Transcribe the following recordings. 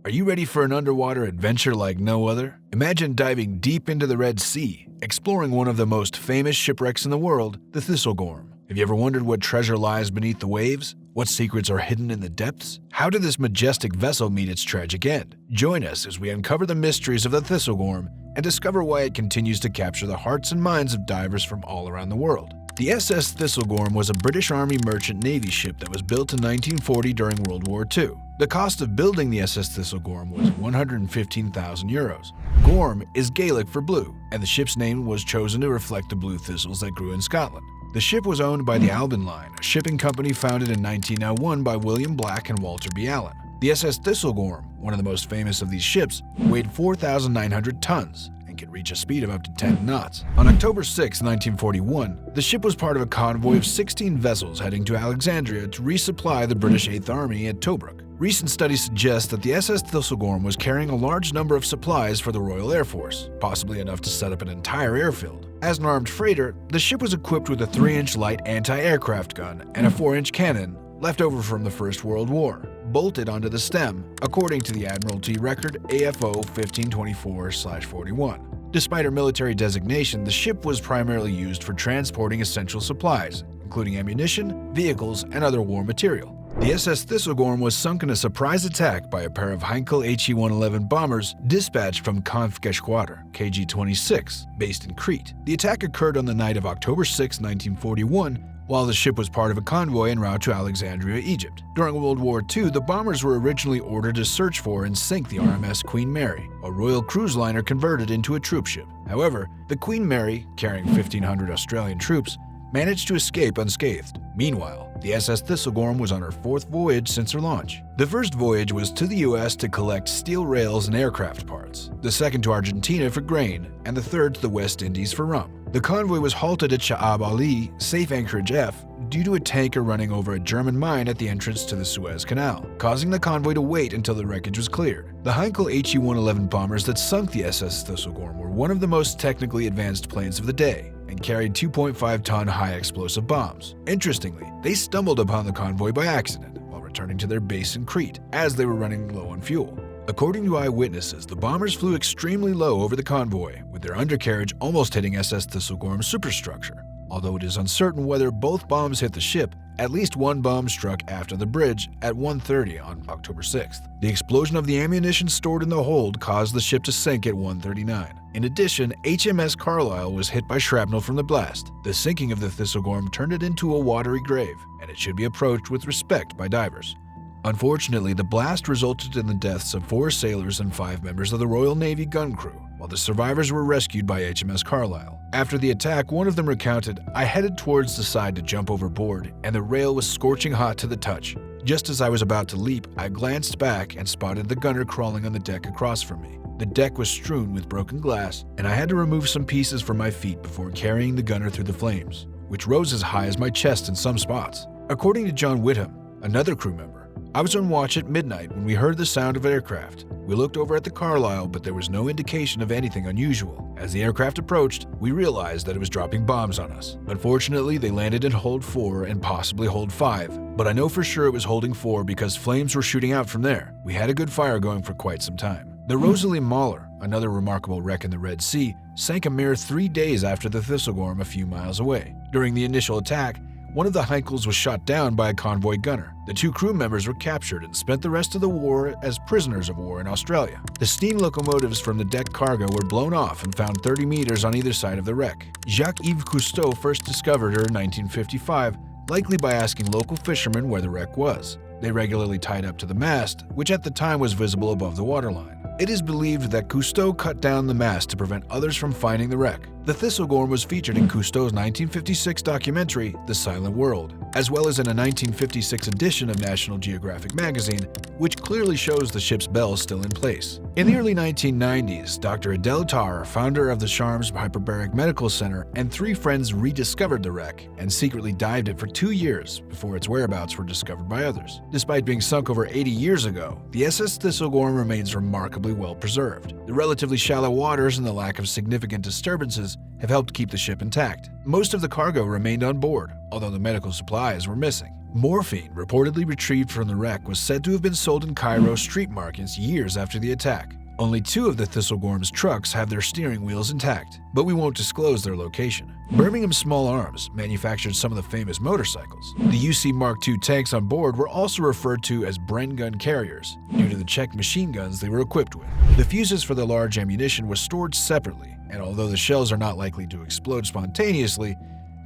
Are you ready for an underwater adventure like no other? Imagine diving deep into the Red Sea, exploring one of the most famous shipwrecks in the world, the Thistlegorm. Have you ever wondered what treasure lies beneath the waves? What secrets are hidden in the depths? How did this majestic vessel meet its tragic end? Join us as we uncover the mysteries of the Thistlegorm and discover why it continues to capture the hearts and minds of divers from all around the world. The SS Thistlegorm was a British Army merchant navy ship that was built in 1940 during World War II. The cost of building the SS Thistlegorm was €115,000. Gorm is Gaelic for blue, and the ship's name was chosen to reflect the blue thistles that grew in Scotland. The ship was owned by the Alban Line, a shipping company founded in 1901 by William Black and Walter B. Allen. The SS Thistlegorm, one of the most famous of these ships, weighed 4,900 tons and could reach a speed of up to 10 knots. On October 6, 1941, the ship was part of a convoy of 16 vessels heading to Alexandria to resupply the British 8th Army at Tobruk. Recent studies suggest that the SS Thistlegorm was carrying a large number of supplies for the Royal Air Force, possibly enough to set up an entire airfield. As an armed freighter, the ship was equipped with a 3-inch light anti-aircraft gun and a 4-inch cannon left over from the First World War, bolted onto the stem, according to the Admiralty record AFO 1524/41. Despite her military designation, the ship was primarily used for transporting essential supplies, including ammunition, vehicles, and other war material. The SS Thistlegorm was sunk in a surprise attack by a pair of Heinkel HE-111 bombers dispatched from Kampfgeschwader KG-26, based in Crete. The attack occurred on the night of October 6, 1941, while the ship was part of a convoy en route to Alexandria, Egypt. During World War II, the bombers were originally ordered to search for and sink the RMS Queen Mary, a Royal cruise liner converted into a troop ship. However, the Queen Mary, carrying 1,500 Australian troops, managed to escape unscathed. Meanwhile, the SS Thistlegorm was on her 4th voyage since her launch. The first voyage was to the US to collect steel rails and aircraft parts, the second to Argentina for grain, and the third to the West Indies for rum. The convoy was halted at Sha'ab Ali, Safe Anchorage F, due to a tanker running over a German mine at the entrance to the Suez Canal, causing the convoy to wait until the wreckage was cleared. The Heinkel HE-111 bombers that sunk the SS Thistlegorm were one of the most technically advanced planes of the day, and carried 2.5-ton high-explosive bombs. Interestingly, they stumbled upon the convoy by accident while returning to their base in Crete, as they were running low on fuel. According to eyewitnesses, the bombers flew extremely low over the convoy, with their undercarriage almost hitting SS Thistlegorm's superstructure. Although it is uncertain whether both bombs hit the ship, at least one bomb struck after the bridge at 1:30 on October 6th. The explosion of the ammunition stored in the hold caused the ship to sink at 1:39. In addition, HMS Carlisle was hit by shrapnel from the blast. The sinking of the Thistlegorm turned it into a watery grave, and it should be approached with respect by divers. Unfortunately, the blast resulted in the deaths of 4 sailors and 5 members of the Royal Navy gun crew, while the survivors were rescued by HMS Carlisle. After the attack, one of them recounted, "I headed towards the side to jump overboard, and the rail was scorching hot to the touch. Just as I was about to leap, I glanced back and spotted the gunner crawling on the deck across from me. The deck was strewn with broken glass, and I had to remove some pieces from my feet before carrying the gunner through the flames, which rose as high as my chest in some spots." According to John Whitham, another crew member, "I was on watch at midnight when we heard the sound of aircraft. We looked over at the Carlisle, but there was no indication of anything unusual. As the aircraft approached, we realized that it was dropping bombs on us. Unfortunately, they landed in Hold 4 and possibly Hold 5, but I know for sure it was holding 4 because flames were shooting out from there. We had a good fire going for quite some time." The Rosalie Mahler, another remarkable wreck in the Red Sea, sank a mere 3 days after the Thistlegorm a few miles away. During the initial attack, one of the Heinkels was shot down by a convoy gunner. The 2 crew members were captured and spent the rest of the war as prisoners of war in Australia. The steam locomotives from the deck cargo were blown off and found 30 meters on either side of the wreck. Jacques-Yves Cousteau first discovered her in 1955, likely by asking local fishermen where the wreck was. They regularly tied up to the mast, which at the time was visible above the waterline. It is believed that Cousteau cut down the mast to prevent others from finding the wreck. The Thistlegorm was featured in Cousteau's 1956 documentary, The Silent World, as well as in a 1956 edition of National Geographic magazine, which clearly shows the ship's bell still in place. In the early 1990s, Dr. Adele Tarr, founder of the Sharms Hyperbaric Medical Center, and 3 friends rediscovered the wreck and secretly dived it for 2 years before its whereabouts were discovered by others. Despite being sunk over 80 years ago, the SS Thistlegorm remains remarkably well preserved. The relatively shallow waters and the lack of significant disturbances have helped keep the ship intact. Most of the cargo remained on board, although the medical supplies were missing. Morphine, reportedly retrieved from the wreck, was said to have been sold in Cairo street markets years after the attack. Only 2 of the Thistlegorm's trucks have their steering wheels intact, but we won't disclose their location. Birmingham Small Arms manufactured some of the famous motorcycles. The UC Mark II tanks on board were also referred to as Bren gun carriers, due to the Czech machine guns they were equipped with. The fuses for the large ammunition were stored separately, and although the shells are not likely to explode spontaneously,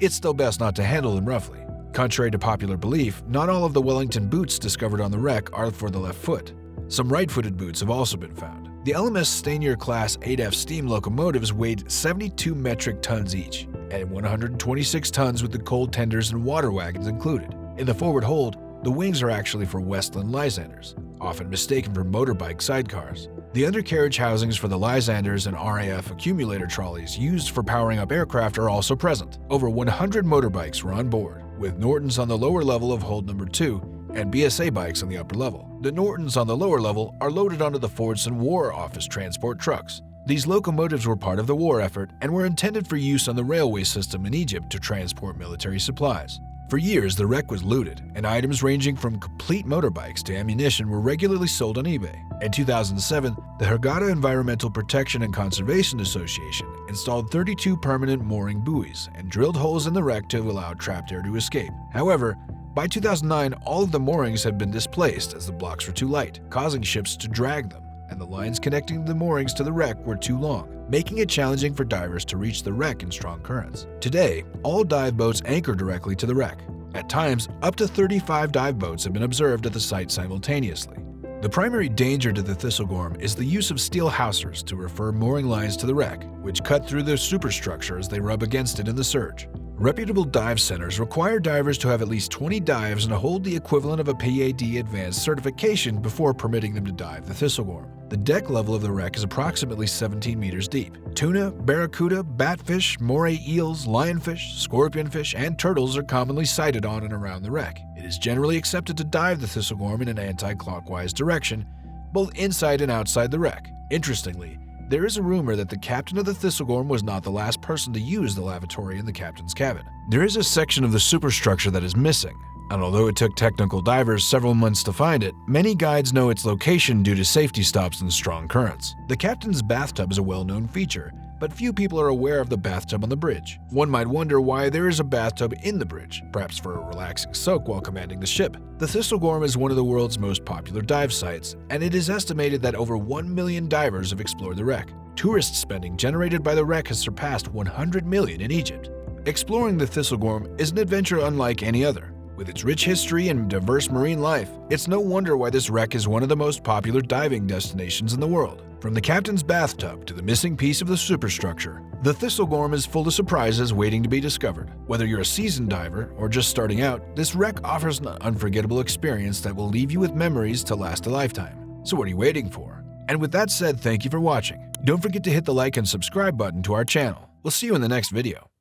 it's still best not to handle them roughly. Contrary to popular belief, not all of the Wellington boots discovered on the wreck are for the left foot. Some right-footed boots have also been found. The LMS Stanier Class 8F steam locomotives weighed 72 metric tons each, and 126 tons with the coal tenders and water wagons included. In the forward hold, the wings are actually for Westland Lysanders, often mistaken for motorbike sidecars. The undercarriage housings for the Lysanders and RAF accumulator trolleys used for powering up aircraft are also present. Over 100 motorbikes were on board, with Nortons on the lower level of hold number 2 and BSA bikes on the upper level. The Nortons on the lower level are loaded onto the Fordson War Office transport trucks. These locomotives were part of the war effort and were intended for use on the railway system in Egypt to transport military supplies. For years, the wreck was looted, and items ranging from complete motorbikes to ammunition were regularly sold on eBay. In 2007, the Hurghada Environmental Protection and Conservation Association installed 32 permanent mooring buoys and drilled holes in the wreck to allow trapped air to escape. However, by 2009, all of the moorings had been displaced as the blocks were too light, causing ships to drag them, and the lines connecting the moorings to the wreck were too long, making it challenging for divers to reach the wreck in strong currents. Today, all dive boats anchor directly to the wreck. At times, up to 35 dive boats have been observed at the site simultaneously. The primary danger to the Thistlegorm is the use of steel hawsers to refer mooring lines to the wreck, which cut through the superstructure as they rub against it in the surge. Reputable dive centers require divers to have at least 20 dives and hold the equivalent of a PAD advanced certification before permitting them to dive the Thistlegorm. The deck level of the wreck is approximately 17 meters deep. Tuna, barracuda, batfish, moray eels, lionfish, scorpionfish, and turtles are commonly sighted on and around the wreck. It is generally accepted to dive the Thistlegorm in an anti-clockwise direction, both inside and outside the wreck. Interestingly, there is a rumor that the captain of the Thistlegorm was not the last person to use the lavatory in the captain's cabin. There is a section of the superstructure that is missing, and although it took technical divers several months to find it, many guides know its location due to safety stops and strong currents. The captain's bathtub is a well-known feature, but few people are aware of the bathtub on the bridge. One might wonder why there is a bathtub in the bridge, perhaps for a relaxing soak while commanding the ship. The Thistlegorm is one of the world's most popular dive sites, and it is estimated that over 1 million divers have explored the wreck. Tourist spending generated by the wreck has surpassed 100 million in Egypt. Exploring the Thistlegorm is an adventure unlike any other. With its rich history and diverse marine life, it's no wonder why this wreck is one of the most popular diving destinations in the world. From the captain's bathtub to the missing piece of the superstructure, the Thistlegorm is full of surprises waiting to be discovered. Whether you're a seasoned diver or just starting out, this wreck offers an unforgettable experience that will leave you with memories to last a lifetime. So what are you waiting for? And with that said, thank you for watching. Don't forget to hit the like and subscribe button to our channel. We'll see you in the next video.